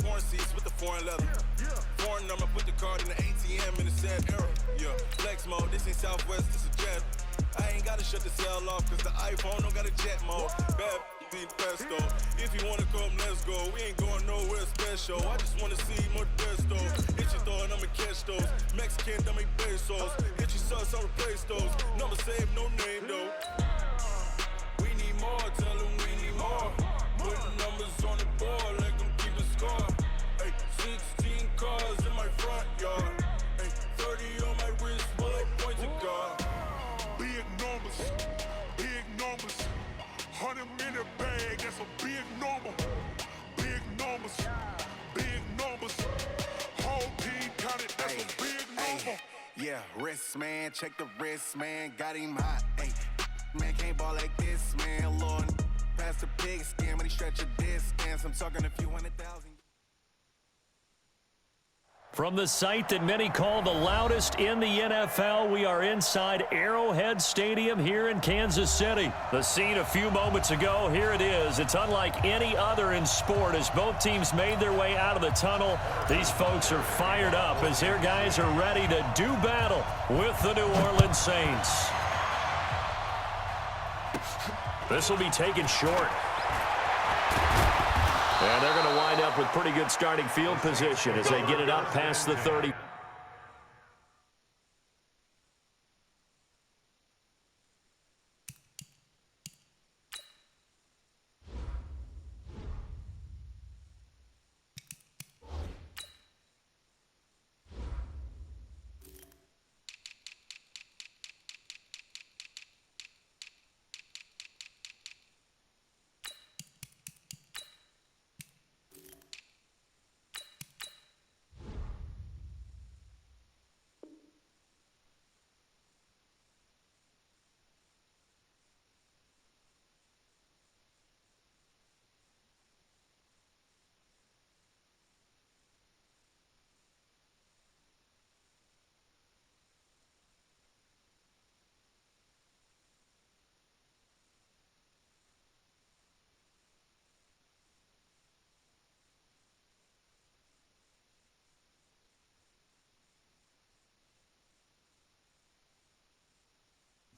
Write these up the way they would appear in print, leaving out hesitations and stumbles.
Foreign seats with the foreign leather. Foreign number, put the card in the ATM in the sad era. Yeah, flex mode, this ain't Southwest, this a jet. I ain't gotta shut the cell off, cause the iPhone don't got a jet mode. Bad ain't pesto. If you wanna come, let's go. We ain't going nowhere special. I just wanna see more pesto. Hit your throw and I'ma catch those. Mexican, dummy pesos. Hit your sauce, I'll replace those. Number save, no name though. We need more, tell them we need more. Putting numbers on the board, let them keep a score. Ay, 16 cars in my front yard. Ay, 30 on my wrist, bullet point to God. Big numbers, big numbers. 100 in a bag, that's a big number. Big numbers, big numbers. Whole team counted, that's a big number. Yeah, wrist man, check the wrist man, got him hot. Ay, man can't ball like this, man. Lord, past the pig skin, but he stretch a distance. I'm talking a few 100,000. From the site that many call the loudest in the NFL, we are inside Arrowhead Stadium here in Kansas City. The scene a few moments ago, here it is. It's unlike any other in sport as both teams made their way out of the tunnel. These folks are fired up as their guys are ready to do battle with the New Orleans Saints. This will be taken short. And they're going to wind up with pretty good starting field position as they get it up past the 30.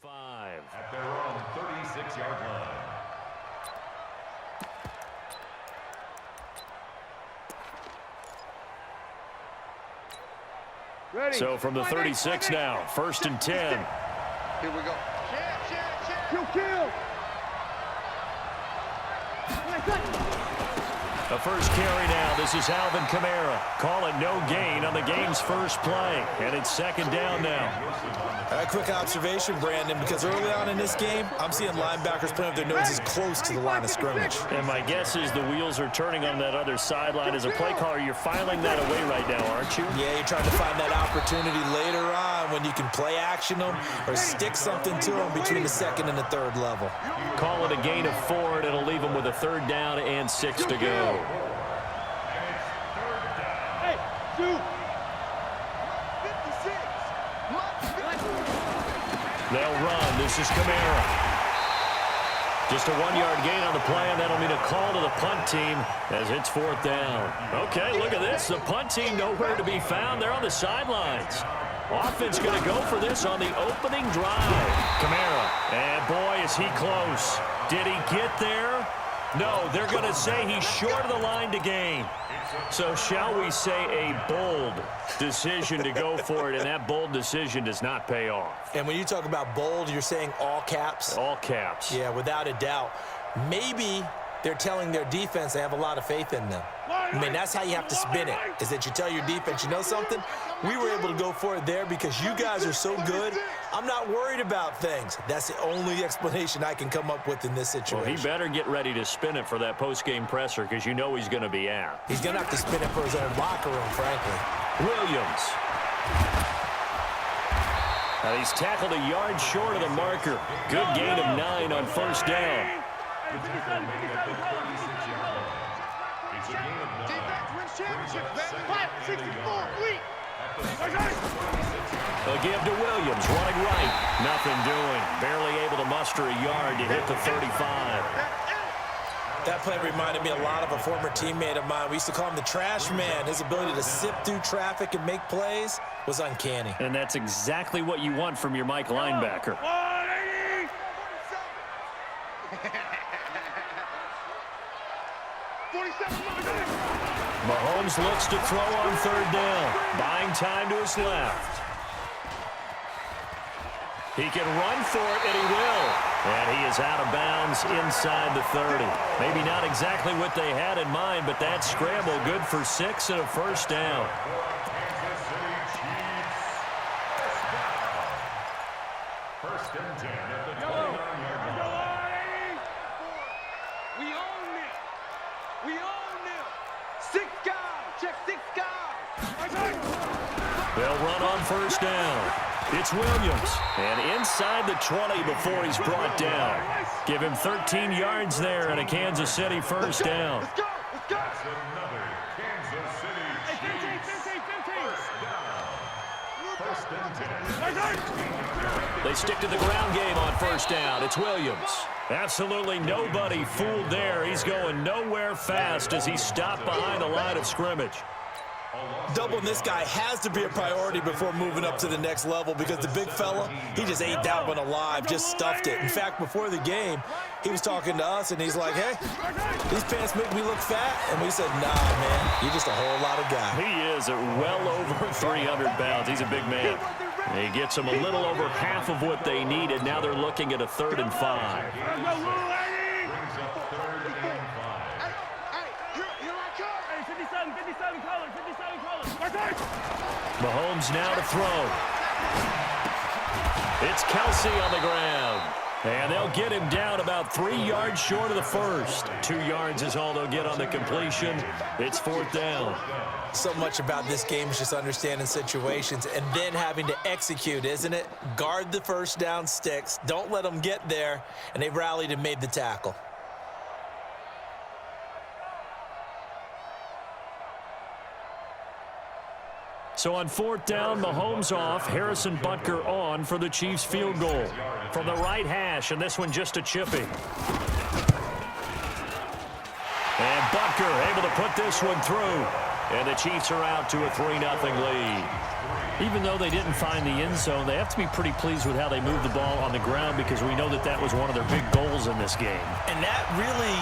At their own 36-yard line. Ready. So from the 36 now, 1st and 10. Here we go. Kill. The first carry now. This is Alvin Kamara. Call it no gain on the game's first play. And it's 2nd down now. A quick observation, Brandon, because early on in this game, I'm seeing linebackers playing with their noses close to the line of scrimmage. And my guess is the wheels are turning on that other sideline. As a play caller, you're filing that away right now, aren't you? Yeah, you're trying to find that opportunity later on when you can play action them or stick something to them between the 2nd and the 3rd level. Call it a gain of 4, and it'll leave them with a 3rd down and 6 to go. Hey, dude. They'll run. This is Kamara. Just a 1-yard gain on the play, and that'll mean a call to the punt team as it's 4th down. Okay, look at this. The punt team nowhere to be found. They're on the sidelines. Offense going to go for this on the opening drive. Kamara, and boy, is he close. Did he get there? No, they're going to say he's short of the line to gain. So shall we say a bold decision to go for it, and that bold decision does not pay off. And when you talk about bold, you're saying all caps? All caps. Yeah, without a doubt. Maybe they're telling their defense they have a lot of faith in them. I mean, that's how you have to spin it, is that you tell your defense, you know something? We were able to go for it there because you guys are so good. I'm not worried about things. That's the only explanation I can come up with in this situation. Well, he better get ready to spin it for that post-game presser because you know he's going to be out. He's going to have to spin it for his own locker room, frankly. Williams. Now he's tackled a yard short of the marker. Good gain of 9 on 1st down. They'll give to Williams, running right. Nothing doing. Barely able to muster a yard to hit the 35. That play reminded me a lot of a former teammate of mine. We used to call him the trash man. His ability to sift through traffic and make plays was uncanny. And that's exactly what you want from your Mike linebacker. 180! Mahomes looks to throw on third down, buying time to his left. He can run for it, and he will. And he is out of bounds inside the 30. Maybe not exactly what they had in mind, but that scramble good for 6 and a first down. First and 10 at the 29-yard line. We own it. We own it. 6 guys. Check 6 guys. They'll run on first down. It's Williams, and inside the 20 before he's brought down. Give him 13 yards there and a Kansas City first down. Let's go. Let's go. That's another Kansas City Chiefs. 15. First and 10. They stick to the ground game on first down. It's Williams. Absolutely nobody fooled there. He's going nowhere fast as he's stopped behind the line of scrimmage. Doubling this guy has to be a priority before moving up to the next level because the big fella, he just ate that one alive, just stuffed it. In fact, before the game, he was talking to us, and he's like, hey, these pants make me look fat. And we said, nah, man, you're just a whole lot of guy. He is at well over 300 pounds. He's a big man. He gets them a little over half of what they needed. Now they're looking at a 3rd and 5. Brings up 3rd and 5. Mahomes now to throw. It's Kelsey on the ground. And they'll get him down about 3 yards short of the first. 2 yards is all they'll get on the completion. It's 4th down. So much about this game is just understanding situations and then having to execute, isn't it? Guard the first down sticks. Don't let them get there. And they rallied and made the tackle. So on 4th down, Mahomes off, Harrison Butker on for the Chiefs field goal. From the right hash, and this one just a chippy. And Butker able to put this one through. And the Chiefs are out to a 3-0 lead. Even though they didn't find the end zone, they have to be pretty pleased with how they moved the ball on the ground because we know that that was one of their big goals in this game. And that really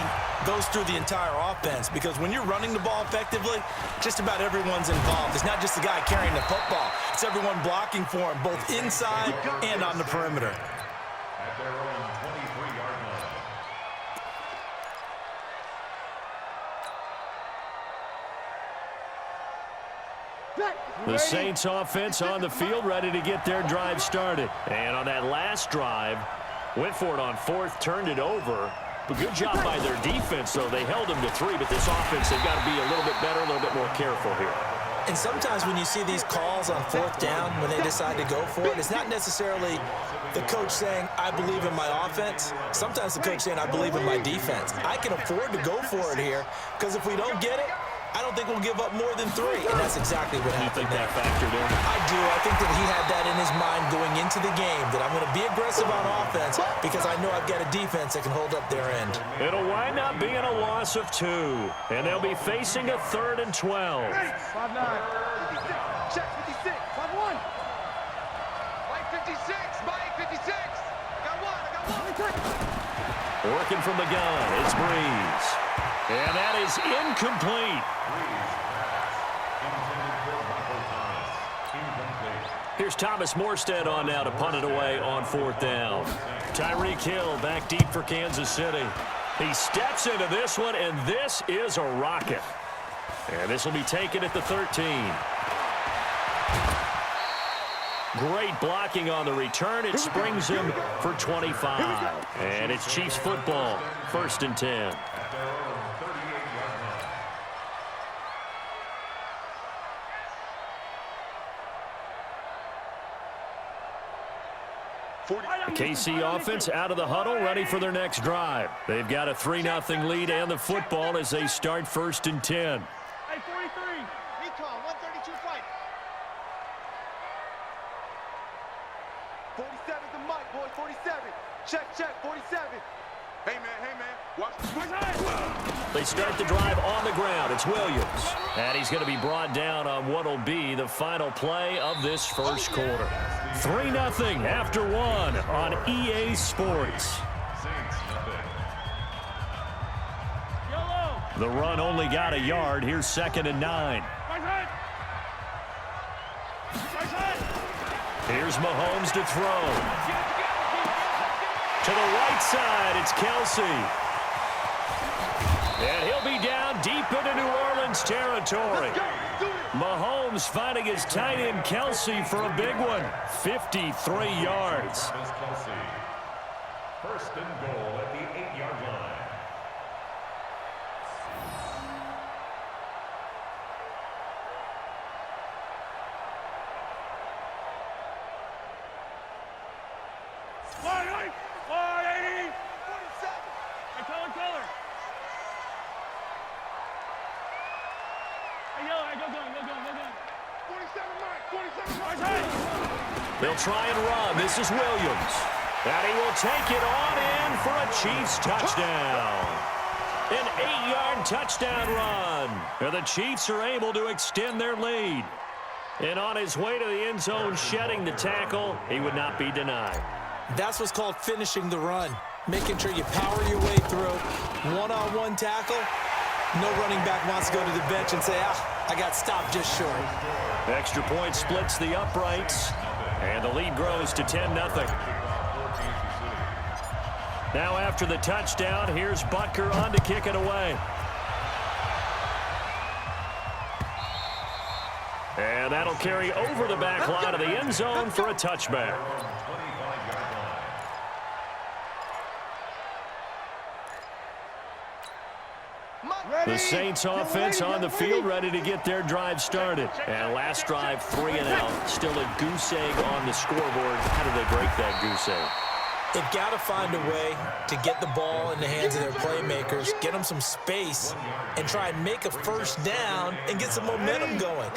goes through the entire offense because when you're running the ball effectively, just about everyone's involved. It's not just the guy carrying the football. It's everyone blocking for him, both inside and on the perimeter. At their own 23-yard line. The Saints offense on the field, ready to get their drive started. And on that last drive, went for it on 4th, turned it over. But good job by their defense, though. They held them to 3, but this offense, they've got to be a little bit better, a little bit more careful here. And sometimes when you see these calls on 4th down, when they decide to go for it, it's not necessarily the coach saying, I believe in my offense. Sometimes the coach saying, I believe in my defense. I can afford to go for it here because if we don't get it, I don't think we'll give up more than 3, and that's exactly what happened there. You think that factored in? I do. I think that he had that in his mind going into the game, that I'm going to be aggressive on offense because I know I've got a defense that can hold up their end. It'll wind up being a loss of 2, and they'll be facing a 3rd and 12. 5-9. Check 56. 5-1. Mike 56. Mike 56. Got one. Working from the gun, it's Breeze. And that is incomplete. Here's Thomas Morstead on now to punt it away on 4th down. Tyreek Hill back deep for Kansas City. He steps into this one, and this is a rocket. And this will be taken at the 13. Great blocking on the return. It springs him for 25. And it's Chiefs football, 1st and 10. The KC offense out of the huddle, ready for their next drive. They've got a 3-0 lead and the football as they start 1st and 10. Hey, 43. Recon, 132 fight. 47 to Mike, boy, 47. Check, 47. Hey, man, watch. They start the drive on the ground. It's Williams. And he's going to be brought down on what will be the final play of this first quarter. 3-0 after 1 on EA Sports. The run only got a yard. Here's 2nd and 9. Here's Mahomes to throw. To the right side, it's Kelsey. And he'll be down deep into New Orleans territory. Mahomes finding his tight end Kelsey for a big one. 53 yards. First and goal at the 8-yard line. They'll try and run. This is Williams. And he will take it on in for a Chiefs touchdown. An 8-yard touchdown run. And the Chiefs are able to extend their lead. And on his way to the end zone, shedding the tackle, he would not be denied. That's what's called finishing the run. Making sure you power your way through. One-on-one tackle. No running back wants to go to the bench and say, I got stopped just short. Extra point splits the uprights. And the lead grows to 10-0. Now after the touchdown, here's Butker on to kick it away. And that'll carry over the back line of the end zone for a touchback. The Saints offense on the field, ready to get their drive started. And last drive, 3 and out. Still a goose egg on the scoreboard. How do they break that goose egg? They've got to find a way to get the ball in the hands of their playmakers, get them some space, and try and make a first down and get some momentum going.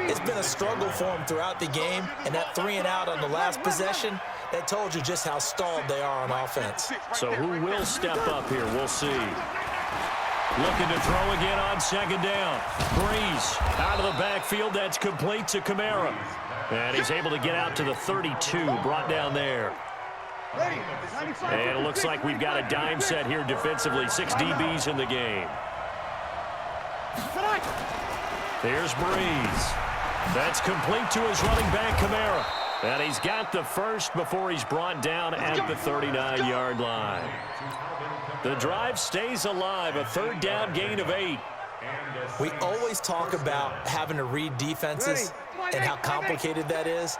It's been a struggle for them throughout the game, and that 3 and out on the last possession, that told you just how stalled they are on offense. So who will step up here? We'll see. Looking to throw again on 2nd down. Breeze out of the backfield. That's complete to Kamara. And he's able to get out to the 32, brought down there. And it looks like we've got a dime set here defensively. 6 DBs in the game. There's Breeze. That's complete to his running back, Kamara. And he's got the first before he's brought down at the 39-yard line. The drive stays alive, a 3rd down gain of 8. We always talk about having to read defenses and how complicated that is.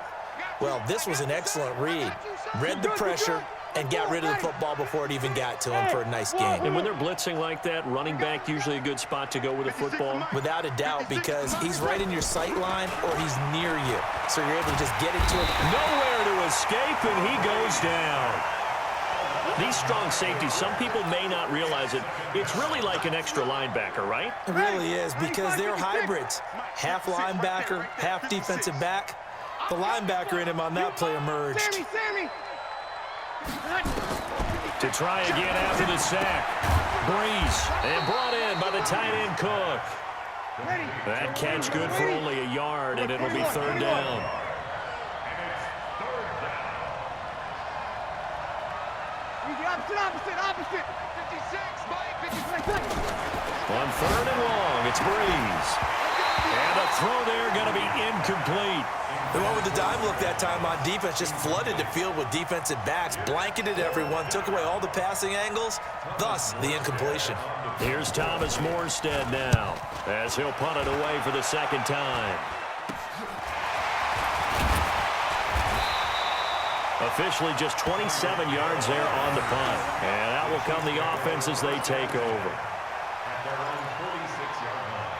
Well, this was an excellent read. Read the pressure and got rid of the football before it even got to him for a nice gain. And when they're blitzing like that, running back usually a good spot to go with the football? Without a doubt, because he's right in your sight line or he's near you. So you're able to just get it to him. Nowhere to escape, and he goes down. These strong safeties, some people may not realize it. It's really like an extra linebacker, right? It really is, because they're hybrids. Half linebacker, half defensive back. The linebacker in him on that play emerged. To try again after the sack. Breeze, and brought in by the tight end Cook. That catch good for only a yard, and it'll be 3rd down. Opposite. 56, Mike. 56. On 3rd and long, it's Breeze. And the throw there going to be incomplete. The one with the dime look that time on defense just flooded the field with defensive backs, blanketed everyone, took away all the passing angles, thus the incompletion. Here's Thomas Morstead now, as he'll punt it away for the 2nd time. Officially just 27 yards there on the punt. And that will come the offense as they take over. At their own 46-yard line.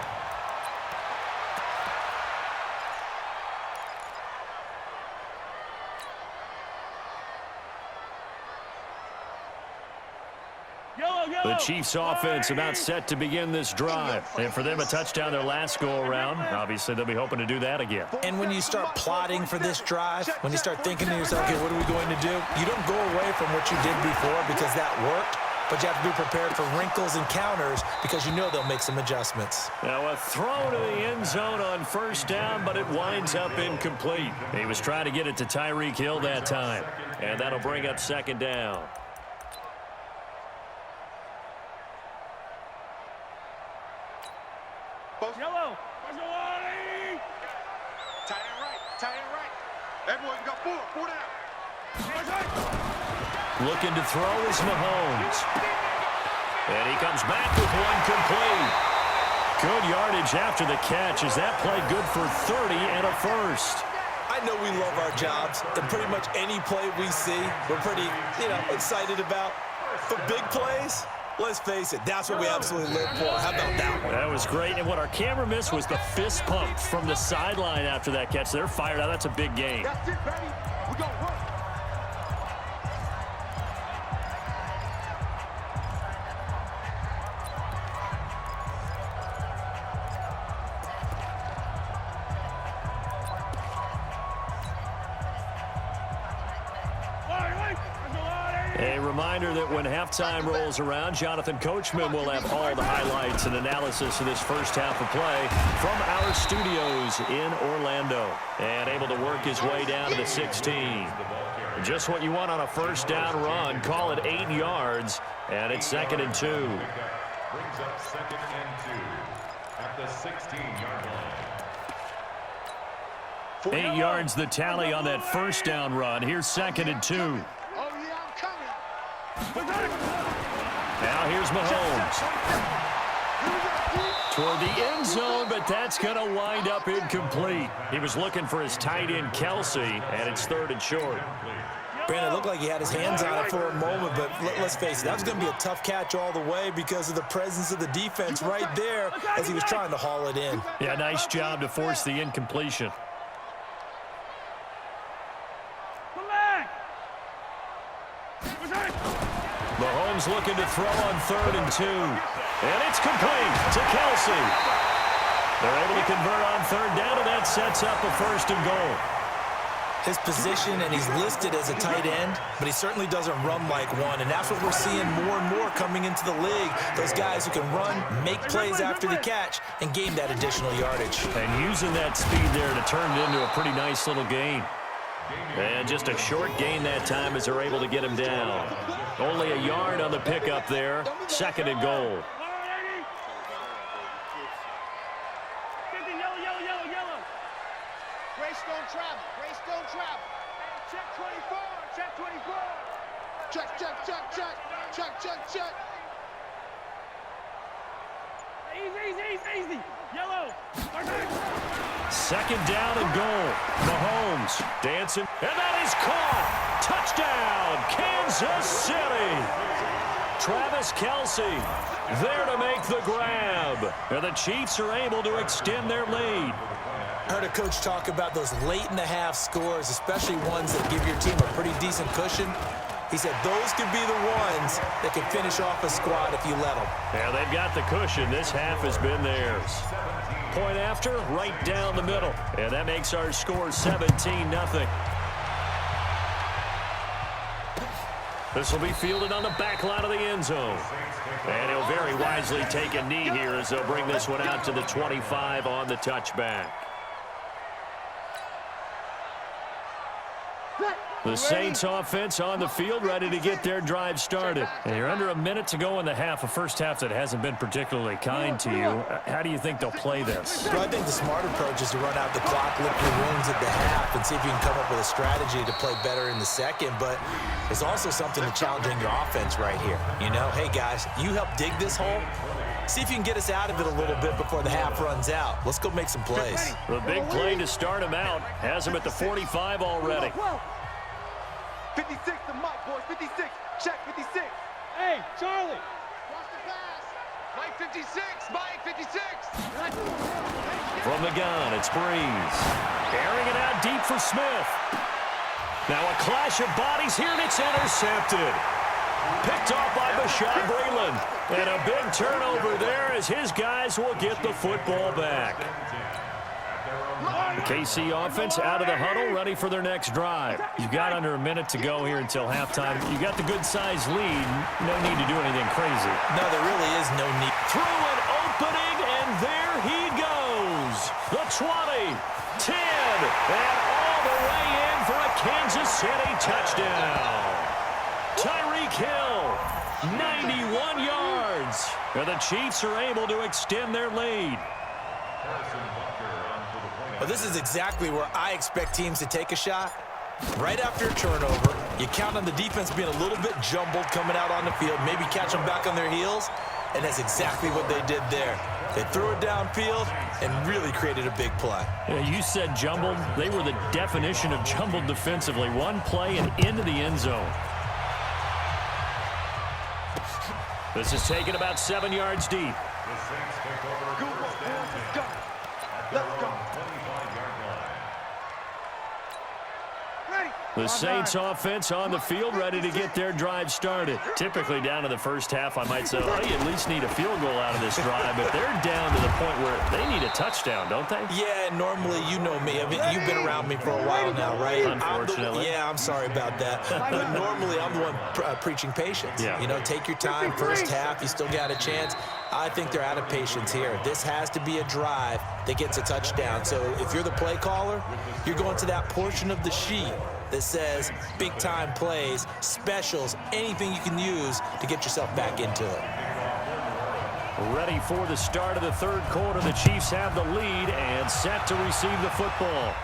The Chiefs offense about set to begin this drive. And for them, a touchdown their last go-around. Obviously, they'll be hoping to do that again. And when you start plotting for this drive, when you start thinking to yourself, okay, what are we going to do? You don't go away from what you did before because that worked. but you have to be prepared for wrinkles and counters because you know they'll make some adjustments. Now a throw to the end zone on first down, but it winds up incomplete. He was trying to get it to Tyreek Hill that time, and that'll bring up second down. Yellow. Tight end right. Tight end right. Everyone's got four down. Looking to throw is Mahomes. And he comes back with one complete. Good yardage after the catch as that play good for 30 and a first. I know we love our jobs, and pretty much any play we see, we're pretty, excited about. But big plays, let's face it, that's what we absolutely live for. How about that one? That was great, and what our camera missed was the fist pump from the sideline after that catch. They're fired out. That's a big game. That's it, baby. We gonna work. A reminder that when halftime rolls around, Jonathan Coachman will have all the highlights and analysis of this first half of play from our studios in Orlando. And able to work his way down to the 16. Just what you want on a first down run. Call it 8 yards, and it's 2nd and 2. Brings up 2nd and 2 at the 16-yard line. 8 yards the tally on that first down run. Here's 2nd and 2. Now here's Mahomes. Toward the end zone, but that's going to wind up incomplete. He was looking for his tight end, Kelsey, and it's 3rd and short. Brandon, it looked like he had his hands on it for a moment, but let's face it, that was going to be a tough catch all the way because of the presence of the defense right there as he was trying to haul it in. Yeah, nice job to force the incompletion. Mahomes looking to throw on 3rd and 2. And it's complete to Kelsey. They're able to convert on 3rd down, and that sets up a 1st and goal. His position, and he's listed as a tight end, but he certainly doesn't run like one, and that's what we're seeing more and more coming into the league. Those guys who can run, make plays after the catch, and gain that additional yardage. And using that speed there to turn it into a pretty nice little gain. And just a short gain that time as they're able to get him down. Only a yard on the pickup there. 2nd and goal. Grace don't travel. Grace don't travel. Check 24. Check 24. Check, check, check, check. Check, check, check. Easy. Yellow. 2nd down and goal. Mahomes dancing, and that is caught. Touchdown, Kansas City. Travis Kelsey there to make the grab. And the Chiefs are able to extend their lead. I heard a coach talk about those late-in-the-half scores, especially ones that give your team a pretty decent cushion. He said those could be the ones that can finish off a squad if you let them. Yeah, they've got the cushion. This half has been theirs. Point after, right down the middle. And that makes our score 17-0. This will be fielded on the back line of the end zone. And he'll very wisely take a knee here as they'll bring this one out to the 25 on the touchback. The Saints offense on the field, ready to get their drive started. And you're under a minute to go in the half, a first half that hasn't been particularly kind to you. How do you think they'll play this? Well, I think the smart approach is to run out the clock, lick your wounds at the half, and see if you can come up with a strategy to play better in the second. But there's also something to challenging your offense right here. You know, hey, guys, you help dig this hole. See if you can get us out of it a little bit before the half runs out. Let's go make some plays. The big play to start him out has him at the 45 already. 56 to Mike, boys. 56. Check 56. Hey, Charlie. Watch the pass. Mike 56. Mike 56. From the gun, it's Breeze. Airing it out deep for Smith. Now a clash of bodies here, and it's intercepted. Picked off by Bashaud Breeland. And a big turnover there as his guys will get the football back. KC offense out of the huddle, ready for their next drive. You've got under a minute to go here until halftime. You got the good-sized lead. No need to do anything crazy. No, there really is no need. Through an opening, and there he goes. The 20, 10, and all the way in for a Kansas City touchdown. Tyreek Hill, 91 yards. And the Chiefs are able to extend their lead. Well, this is exactly where I expect teams to take a shot. Right after a turnover, you count on the defense being a little bit jumbled coming out on the field, maybe catch them back on their heels, and that's exactly what they did there. They threw it downfield and really created a big play. Yeah, you said jumbled. They were the definition of jumbled defensively. One play and into the end zone. This is taken about 7 yards deep. Let's go. The Saints offense on the field, ready to get their drive started. Typically down to the first half, I might say, oh, you at least need a field goal out of this drive, but they're down to the point where they need a touchdown, don't they? Yeah, normally, you know me. I mean, you've been around me for a while now, right? Unfortunately. I'm sorry about that. But normally, I'm the one preaching patience. Yeah. You know, take your time. First half, you still got a chance. I think they're out of patience here. This has to be a drive that gets a touchdown. So if you're the play caller, you're going to that portion of the sheet that says big-time plays, specials, anything you can use to get yourself back into it. Ready for the start of the third quarter. The Chiefs have the lead and set to receive the football.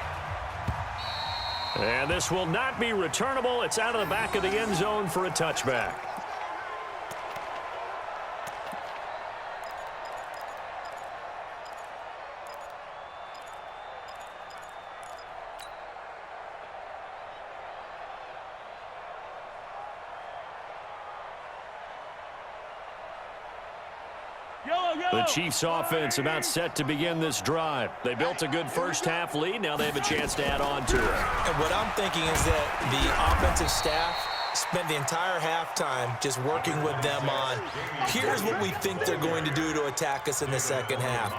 And this will not be returnable. It's out of the back of the end zone for a touchback. The Chiefs offense about set to begin this drive. They built a good first half lead. Now they have a chance to add on to it. And what I'm thinking is that the offensive staff spent the entire halftime just working with them on, here's what we think they're going to do to attack us in the second half.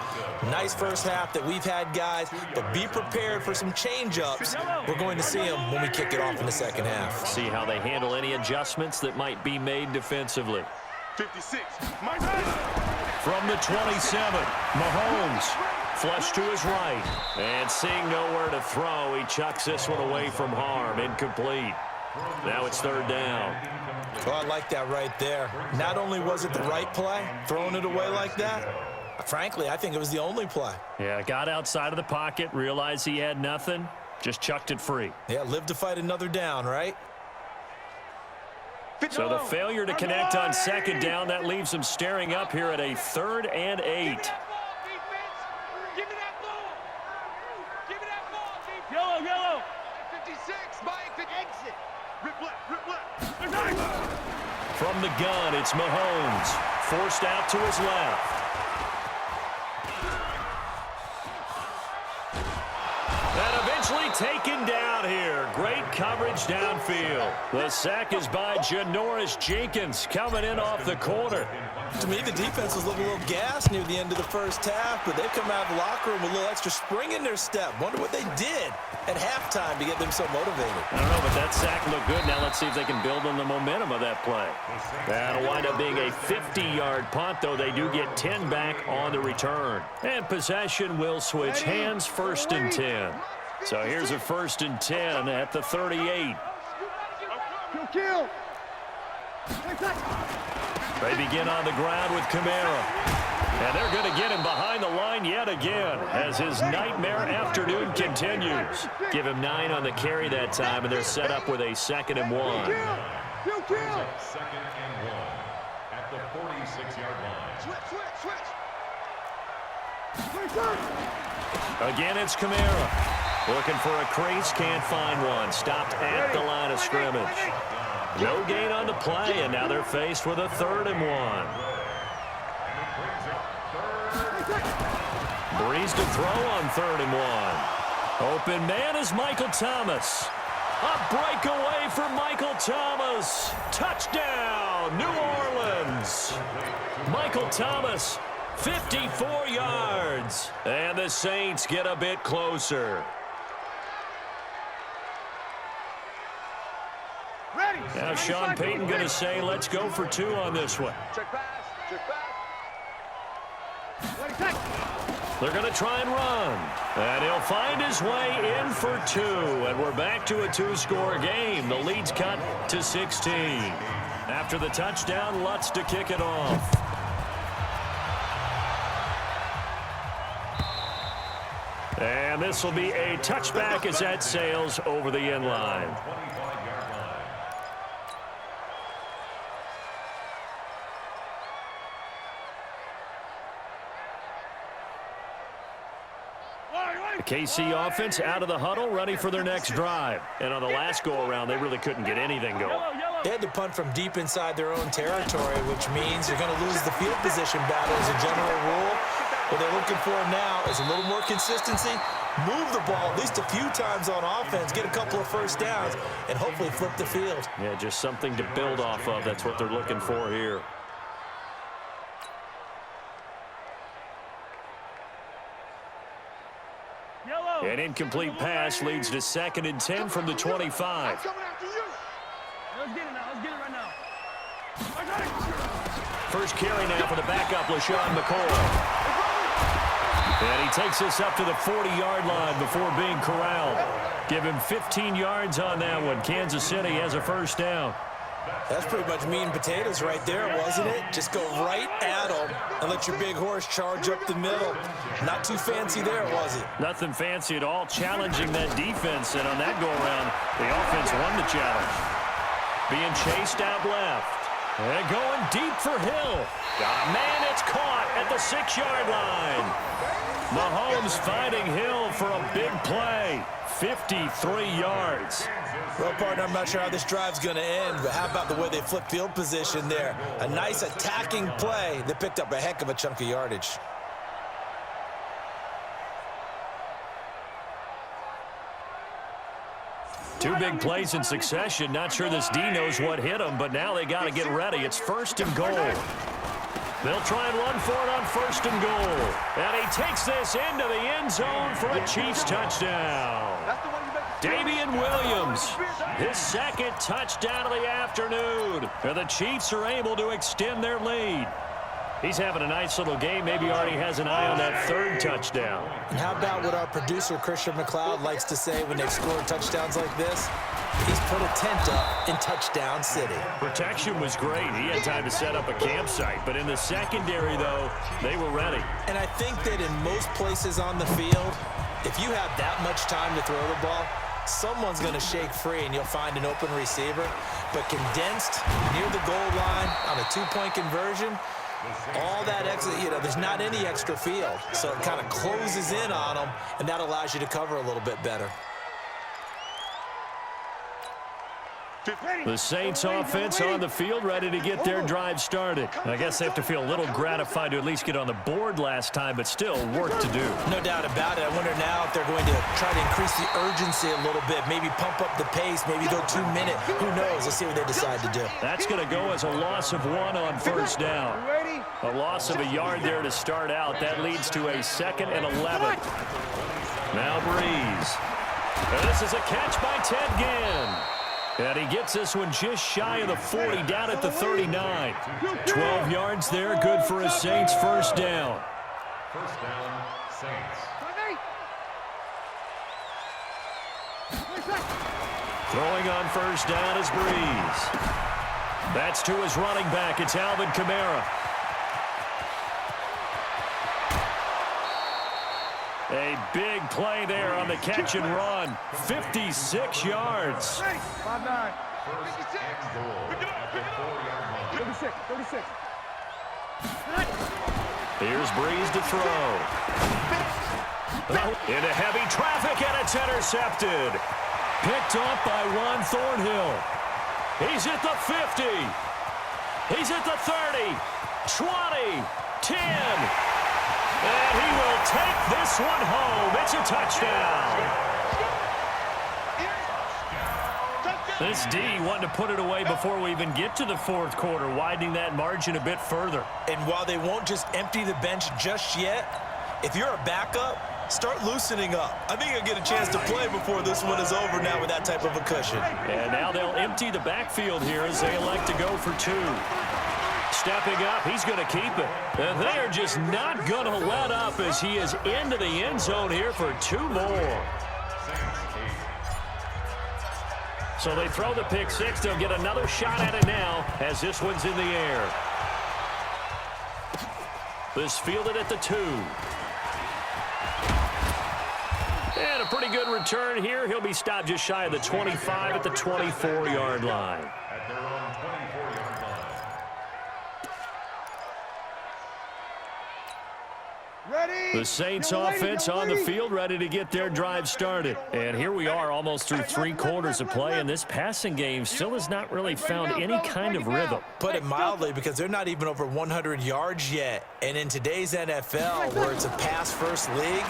Nice first half that we've had, guys, but be prepared for some change-ups. We're going to see them when we kick it off in the second half. See how they handle any adjustments that might be made defensively. 56. From the 27, Mahomes, flush to his right. And seeing nowhere to throw, he chucks this one away from harm. Incomplete. Now it's third down. Oh, I like that right there. Not only was it the right play, throwing it away like that, frankly, I think it was the only play. Yeah, got outside of the pocket, realized he had nothing, just chucked it free. Yeah, live to fight another down, right? So the failure to connect on second down, that leaves them staring up here at a 3rd and 8. Give me that ball. Give me that ball, defense. Yellow. 56, Mike, exit. Rip left. From the gun, it's Mahomes. Forced out to his left. And eventually taken down here. Great coverage downfield. The sack is by Janoris Jenkins coming in off the corner. To me, the defense was looking a little gassed near the end of the first half, but they've come out of the locker room with a little extra spring in their step. Wonder what they did at halftime to get them so motivated. I don't know, but that sack looked good. Now let's see if they can build on the momentum of that play. That'll wind up being a 50-yard punt, though they do get 10 back on the return. And possession will switch hands, 1st and 10. So here's a 1st and 10 at the 38. Kill. They begin on the ground with Kamara. And they're going to get him behind the line yet again as his nightmare afternoon continues. Give him 9 on the carry that time, and they're set up with a 2nd and 1. Second and 1 at the 46-yard line. Switch. Again, it's Kamara. Looking for a crease, can't find one. Stopped at the line of scrimmage. No gain on the play, and now they're faced with a 3rd and 1. Breeze to throw on 3rd and 1. Open man is Michael Thomas. A breakaway for Michael Thomas. Touchdown, New Orleans. Michael Thomas, 54 yards. yards. And the Saints get a bit closer. Ready. Now Sean Payton going to say, let's go for 2 on this one. Check pass. Check pass. Ready, take. They're going to try and run. And he'll find his way in for 2. And we're back to a 2-score game. The lead's cut to 16. After the touchdown, Lutz to kick it off. And this will be a touchback as that sails over the end line. The KC offense out of the huddle, ready for their next drive. And on the last go-around, they really couldn't get anything going. They had to punt from deep inside their own territory, which means you're going to lose the field position battle as a general rule. What they're looking for now is a little more consistency, move the ball at least a few times on offense, get a couple of first downs, and hopefully flip the field. Yeah, just something to build off of. That's what they're looking for here. An incomplete pass leads to 2nd and 10 from the 25. Let's get it now. Let's get it right now. First carry now for the backup, LaShawn McCoy. And he takes us up to the 40-yard line before being corralled. Give him 15 yards on that one. Kansas City has a first down. That's pretty much meat and potatoes right there, wasn't it? Just go right at them and let your big horse charge up the middle. Not too fancy there, was it? Nothing fancy at all, challenging that defense. And on that go-around, the offense won the challenge. Being chased out left. And going deep for Hill. Got a man, it's caught at the 6-yard line. Mahomes finding Hill for a big play. 53 yards. Well, partner, I'm not sure how this drive's going to end, but how about the way they flipped field position there? A nice attacking play that picked up a heck of a chunk of yardage. Two big plays in succession. Not sure this D knows what hit him, but now they got to get ready. It's 1st and goal. They'll try and run for it on 1st and goal. And he takes this into the end zone for a Chiefs touchdown. Damian Williams, his 2nd touchdown of the afternoon. And the Chiefs are able to extend their lead. He's having a nice little game. Maybe already has an eye on that 3rd touchdown. And how about what our producer, Christian McLeod, likes to say when they've scored touchdowns like this? He's put a tent up in Touchdown City. Protection was great. He had time to set up a campsite. But in the secondary, though, they were ready. And I think that in most places on the field, if you have that much time to throw the ball, someone's going to shake free and you'll find an open receiver. But condensed near the goal line on a 2-point conversion, all that extra, there's not any extra field. So it kind of closes in on them, and that allows you to cover a little bit better. The Saints offense on the field, ready to get their drive started. I guess they have to feel a little gratified to at least get on the board last time, but still work to do. No doubt about it. I wonder now if they're going to try to increase the urgency a little bit, maybe pump up the pace, maybe go 2-minute. Who knows? Let's see what they decide to do. That's going to go as a loss of 1 on 1st down. A loss of a yard there to start out. That leads to a 2nd and 11. Now Breeze. And this is a catch by Ted Ginn. And he gets this one just shy of the 40, down at the 39. 12 yards there, good for a Saints first down. First down, Saints. Throwing on first down is Breeze. That's to his running back. It's Alvin Kamara. A big play there on the catch and run. 56 yards. 5-9. First and goal at the 4-yard line. 36. Here's Breeze to throw. Into heavy traffic, and it's intercepted. Picked up by Ron Thornhill. He's at the 50. He's at the 30. 20. 10. And he will take this one home. It's a touchdown. This D wanting to put it away before we even get to the 4th quarter, widening that margin a bit further. And while they won't just empty the bench just yet, If you're a backup, start loosening up. I think you'll get a chance to play before this one is over now with that type of a cushion. And now they'll empty the backfield here as they elect to go for 2. Stepping up, he's going to keep it. And they are just not going to let up as he is into the end zone here for 2 more. So they throw the pick 6. They'll get another shot at it now as this one's in the air. This fielded at the 2. And a pretty good return here. He'll be stopped just shy of the 25 at the 24-yard line. At their own 24-yard line. Ready? The Saints offense on the field, ready to get their drive started. And here we are almost through 3 quarters of play, and this passing game still has not really found any kind of rhythm. Put it mildly, because they're not even over 100 yards yet. And in today's NFL, where it's a pass-first league,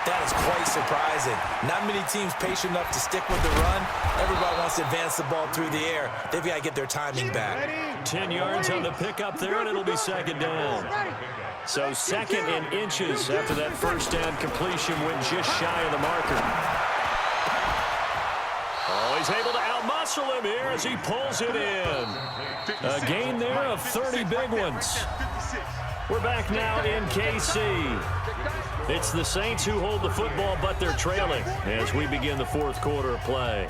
that is quite surprising. Not many teams patient enough to stick with the run. Everybody wants to advance the ball through the air. They've got to get their timing back. 10 yards on the pickup there, and it'll be second down. So 2nd and inches after that first down completion went just shy of the marker. Oh, he's able to outmuscle him here as he pulls it in. A gain there of 30 big ones. We're back now in KC. It's the Saints who hold the football, but they're trailing as we begin the 4th quarter of play.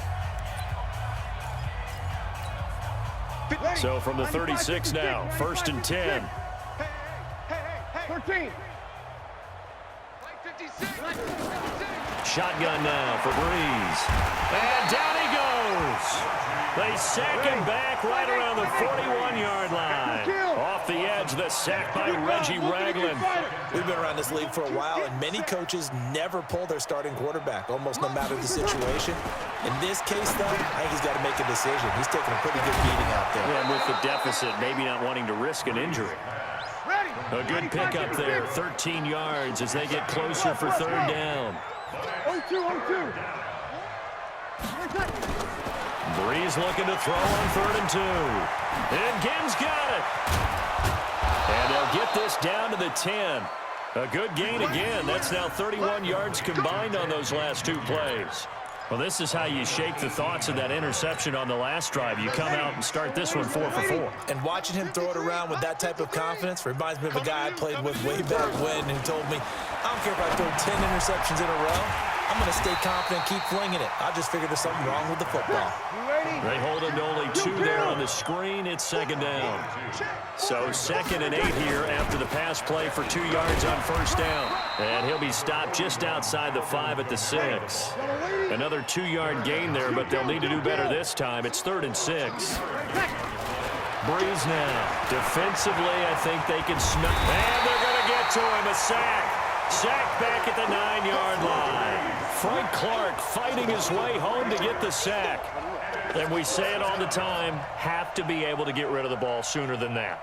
So from the 36 now, 1st and 10. 14. Shotgun now for Breeze. And down he goes. They sack him back right around the 41-yard line. Off the edge, the sack by Reggie Ragland. We've been around this league for a while, and many coaches never pull their starting quarterback, almost no matter the situation. In this case, though, I think he's got to make a decision. He's taking a pretty good beating out there. And with the deficit, maybe not wanting to risk an injury. A good pickup there, 13 yards as they get closer for 3rd down. 0-2. Breeze looking to throw on 3rd and 2. And Gibbs got it. And they'll get this down to the 10. A good gain again. That's now 31 yards combined on those last 2 plays. Well, this is how you shake the thoughts of that interception on the last drive. You come out and start this one 4 for 4. And watching him throw it around with that type of confidence reminds me of a guy I played with way back when who told me, I don't care if I throw 10 interceptions in a row. I'm going to stay confident, keep flinging it. I just figured there's something wrong with the football. They hold him to only 2 there on the screen. It's 2nd down. So 2nd and 8 here after the pass play for 2 yards on 1st down. And he'll be stopped just outside the 5 at the 6. Another 2-yard gain there, but they'll need to do better this time. It's 3rd and 6. Breeze now. Defensively, I think they can smell. And they're going to get to him. A sack. Sack back at the 9-yard line. Frank Clark fighting his way home to get the sack. And we say it all the time, have to be able to get rid of the ball sooner than that.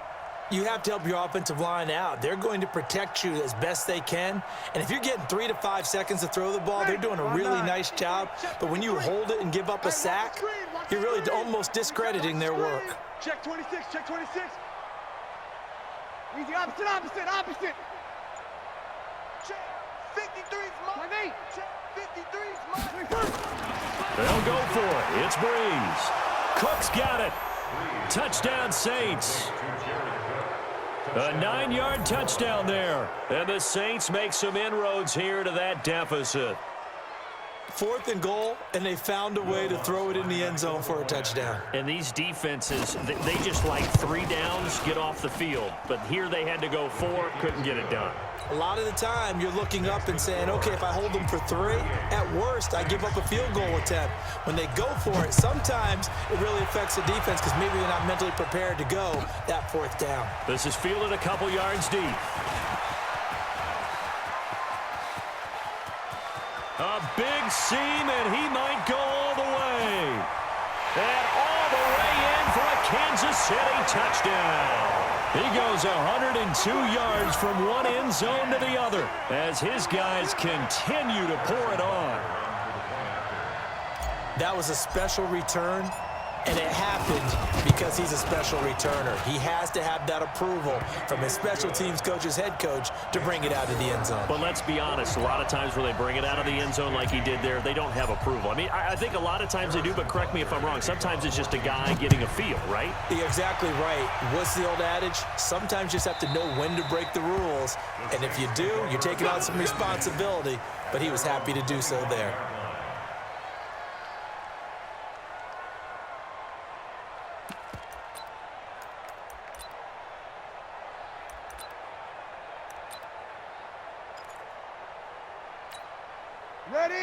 You have to help your offensive line out. They're going to protect you as best they can. And if you're getting 3 to 5 seconds to throw the ball, they're doing a really nice job. But when you hold it and give up a sack, you're really almost discrediting their work. Check 26, check 26. Easy, opposite. Check 53's mine. Check 53's mine. They'll go for it. It's Breeze. Cook's got it. Touchdown, Saints. A 9-yard touchdown there. And the Saints make some inroads here to that deficit. 4th and goal, and they found a way to throw it in the end zone for a touchdown. And these defenses, they just like 3 downs, get off the field. But here they had to go 4, couldn't get it done. A lot of the time, you're looking up and saying, okay, if I hold them for 3, at worst, I give up a field goal attempt. When they go for it, sometimes it really affects the defense because maybe they're not mentally prepared to go that 4th down. This is fielded a couple yards deep. A big seam, and he might go all the way. And all the way in for a Kansas City touchdown. He goes 102 yards from one end zone to the other as his guys continue to pour it on. That was a special return, And it happened because he's a special returner. He has to have that approval from his special teams coach's head coach to bring it out of the end zone. But let's be honest, a lot of times when they bring it out of the end zone like he did there, they don't have approval. I mean, I think a lot of times they do, but correct me if I'm wrong. Sometimes it's just a guy getting a feel, right? You're exactly right. What's the old adage? Sometimes you just have to know when to break the rules. And if you do, you're taking on some responsibility. But he was happy to do so there.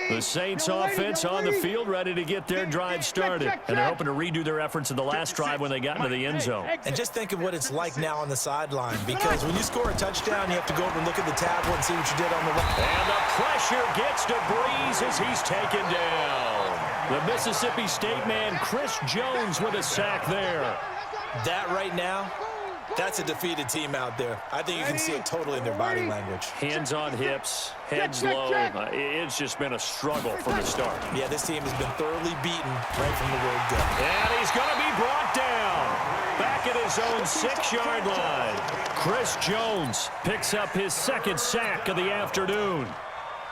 The Saints offense on the field, ready to get their drive started. And they're hoping to redo their efforts in the last drive when they got into the end zone. And just think of what it's like now on the sideline, because when you score a touchdown, you have to go over and look at the tablet and see what you did on the right. And the pressure gets to Breeze as he's taken down. The Mississippi State man, Chris Jones, with a sack there. That right now, that's a defeated team out there. I think you can see it totally in their body language. Hands on hips, heads low. It's just been a struggle from the start. Yeah, this team has been thoroughly beaten right from the word go. And he's going to be brought down. Back at his own 6-yard line. Chris Jones picks up his second sack of the afternoon.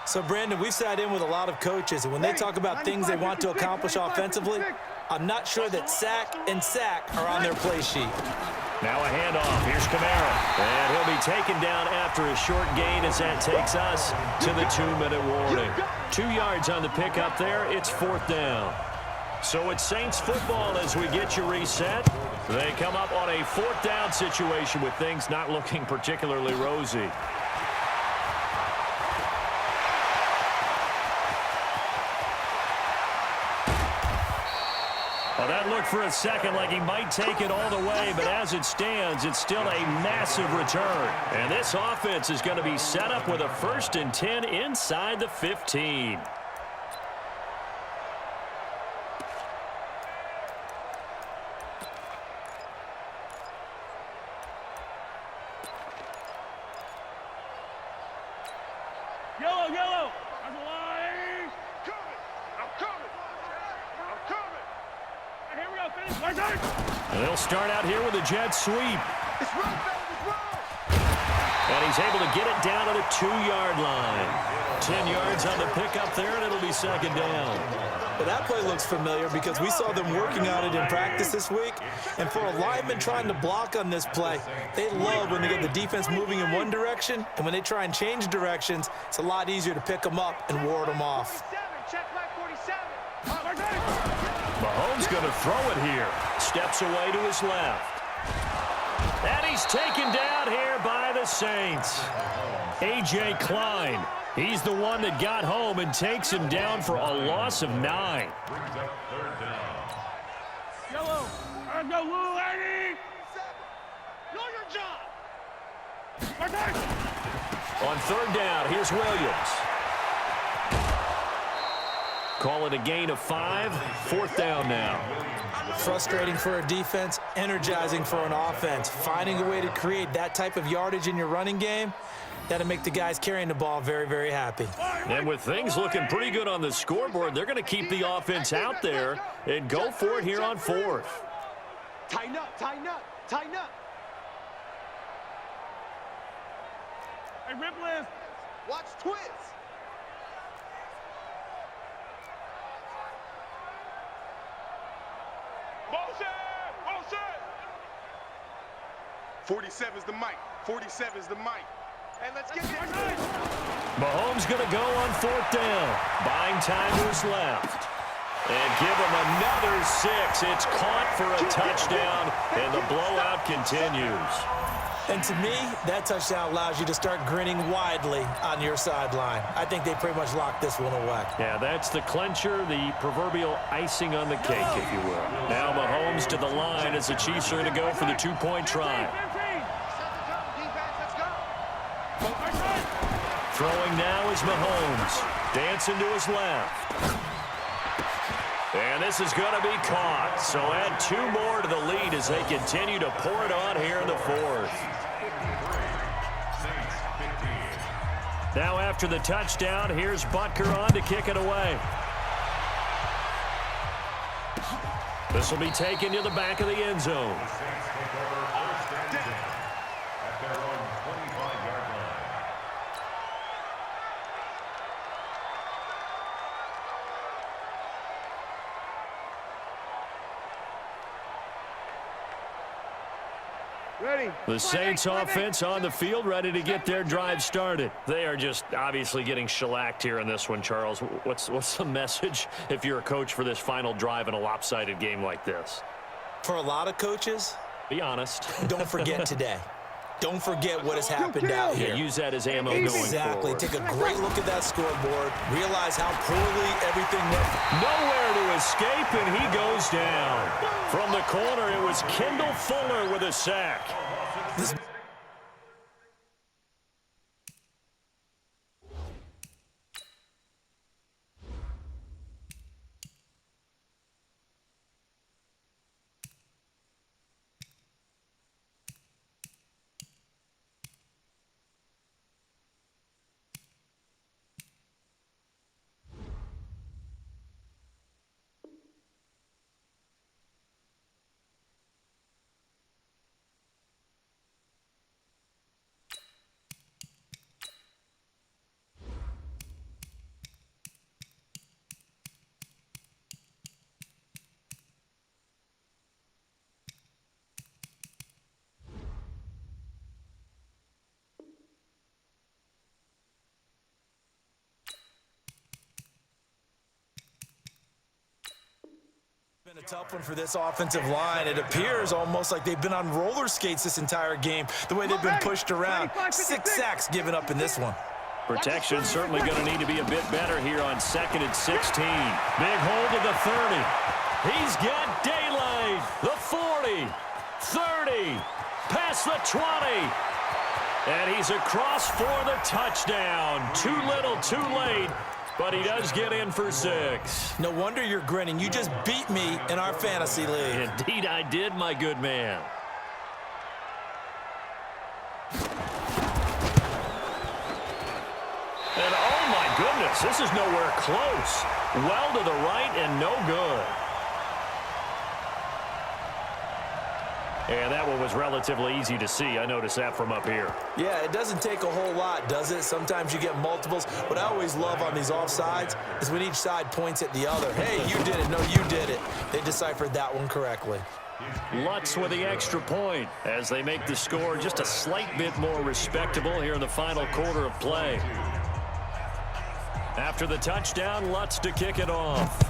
So, Brandon, we've sat in with a lot of coaches, and when they talk about things they want to accomplish offensively, I'm not sure that sack and sack are on their play sheet. Now a handoff. Here's Kamara. And he'll be taken down after a short gain as that takes us to the 2-minute warning. 2 yards on the pickup there. It's 4th down. So it's Saints football as we get you reset. They come up on a 4th down situation with things not looking particularly rosy. Well, that looked for a second like he might take it all the way, but as it stands, it's still a massive return. And this offense is going to be set up with a 1st and 10 inside the 15. Yellow, yellow. On the line. Coming. I'm coming. I'm coming. Here we go. Finish. And they'll start out here with a jet sweep. It's wrong, it's wrong. And he's able to get it down to the 2-yard line. 10 yards on the pickup there, and it'll be 2nd down. Well, that play looks familiar because we saw them working on it in practice this week. And for a lineman trying to block on this play, they love when they get the defense moving in one direction. And when they try and change directions, it's a lot easier to pick them up and ward them off. Check my 47. Mahomes going to throw it here. Steps away to his left. And he's taken down here by the Saints. A.J. Klein. He's the one that got home and takes him down for a loss of 9. Yellow. I go, Lou, Eddie. Know your job. On 3rd down, here's Williams. Call it a gain of 5. 4th down now. Frustrating for a defense, energizing for an offense. Finding a way to create that type of yardage in your running game, that'll make the guys carrying the ball very, very happy. And with things looking pretty good on the scoreboard, they're going to keep the offense out there and go for it here on 4th. Tighten up, tighten up, tighten up. Hey, Ripley. Watch twins. Motion! Motion! 47's the mic. 47's the mic. And let's get it. Mahomes going to go on 4th down. Buying time to his left. And give him another 6. It's caught for a touchdown, and the blowout continues. And to me, that touchdown allows you to start grinning widely on your sideline. I think they pretty much locked this one away. Yeah, that's the clincher, the proverbial icing on the cake, if you will. Now Mahomes to the line as the Chiefs are going to go for the 2-point try. Throwing now is Mahomes. Dancing to his left. And this is going to be caught. So add 2 more to the lead as they continue to pour it on here in the 4th. Now after the touchdown, here's Butker on to kick it away. This will be taken to the back of the end zone. The Saints take over first and 10 at their own 25-yard line. Ready. The Saints offense on the field, ready to get their drive started. They are just obviously getting shellacked here in this one, Charles. What's the message if you're a coach for this final drive in a lopsided game like this? For a lot of coaches, be honest. don't forget today. Don't forget what has happened out here. Yeah, use that as ammo going Exactly. forward. Take a great look at that scoreboard. Realize how poorly everything went. Nowhere to escape, and he goes down. From the corner, it was Kendall Fuller with a sack. Been a tough one for this offensive line. It appears almost like they've been on roller skates this entire game, the way they've been pushed around. 6 sacks given up in this one. Protection certainly going to need to be a bit better here on 2nd and 16. Big hold of the 30. He's got daylight. The 40, 30, past the 20. And he's across for the touchdown. Too little, too late. But he does get in for 6. No wonder you're grinning. You just beat me in our fantasy league. Indeed I did, my good man. And oh my goodness, this is nowhere close. Well to the right and no good. And that one was relatively easy to see. I noticed that from up here. Yeah, it doesn't take a whole lot, does it? Sometimes you get multiples. What I always love on these offsides is when each side points at the other. Hey, you did it. No, you did it. They deciphered that one correctly. Lutz with the extra point as they make the score just a slight bit more respectable here in the final quarter of play. After the touchdown, Lutz to kick it off.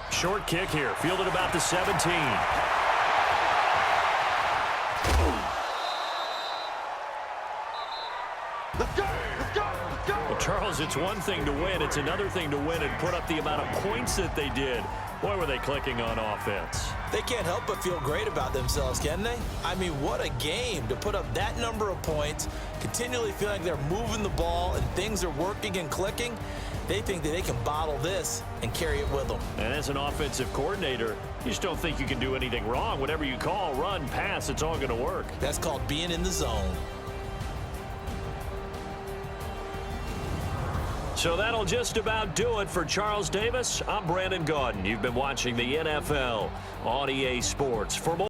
Short kick here, fielded about the 17. Well, Charles, it's one thing to win. It's another thing to win and put up the amount of points that they did. Boy, were they clicking on offense. They can't help but feel great about themselves, can they? I mean, what a game to put up that number of points, continually feeling like they're moving the ball and things are working and clicking. They think that they can bottle this and carry it with them. And as an offensive coordinator, you just don't think you can do anything wrong. Whatever you call, run, pass, it's all going to work. That's called being in the zone. So that'll just about do it for Charles Davis. I'm Brandon Gaudin. You've been watching the NFL on EA Sports. For more